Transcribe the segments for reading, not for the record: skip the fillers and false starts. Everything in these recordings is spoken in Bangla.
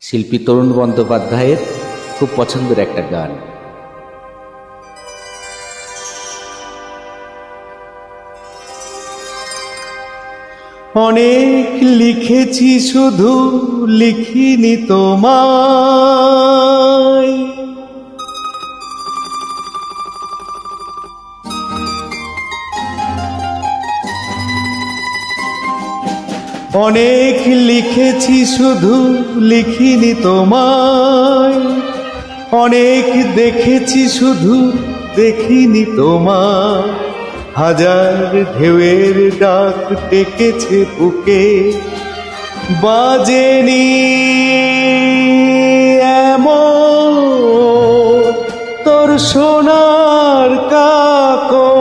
শিল্পী তরুণ বন্দ্যোপাধ্যায়ের খুব পছন্দের একটা গান। অনেক লিখেছি শুধু লিখিনি তোমায়, অনেক লিখেছি শুধু লিখিনি তোমায়, অনেক দেখেছি শুধু দেখিনি তোমায়। হাজার ঢেউয়ের ডাক ডেকেছে বুকে, বাজেনি এমন তোর সোনার কাকন।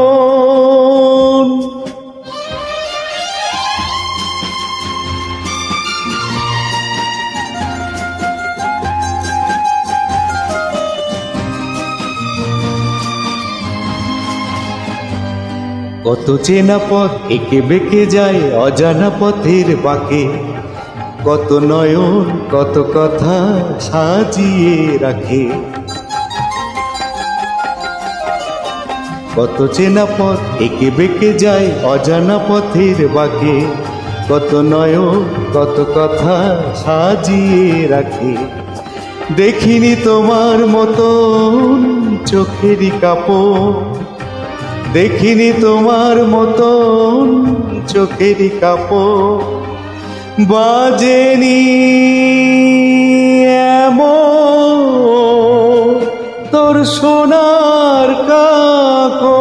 কত চেনা পথ এঁকে বেঁকে যায় অজানা পথের বাঁকে, কত নয়ন কত কথা সাজিয়ে রাখে। কত চেনা পথ এঁকে বেঁকে যায় অজানা পথের বাঁকে, কত নয়ন কত কথা সাজিয়ে রাখে। দেখিনি তোমার মতন চোখেরই কাপড়, দেখিনি তোমার মতন চোখেরই কাপড়, বাজেনি এমন তোর সোনার কাকন।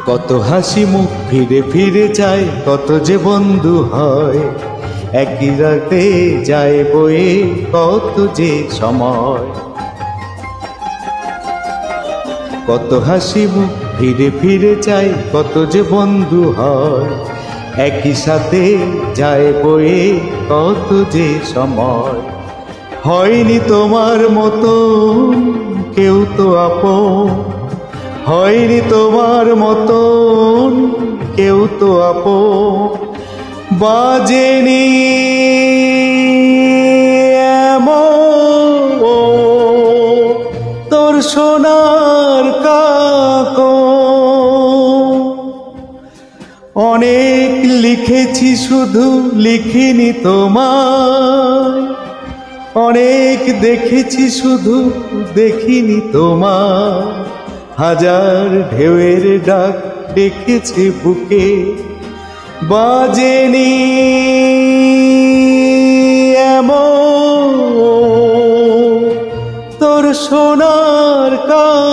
কত হাসি মুখ ফিরে ফিরে যায়, কত যে বন্ধু হয় একই রাতে যায় বয়ে, কত যে সময়। কত হাসি মুখ ফিরে ফিরে যায়, কত যে বন্ধু হয় একই সাথে যায় বয়ে, কত যে সময়। হয়নি তোমার মতন কেউ তো আপন, হয়নি তোমার মতন কেউ তো আপন, বাজেনি এমন তোর সোনার কাকন। অনেক লিখেছি শুধু লিখিনি তোমায়, অনেক দেখেছি শুধু দেখিনি তোমায়। হাজার ঢেউয়ের ডাক ডেকেছে বুকে, বাজেনি এমন তোর সোনার কাকন।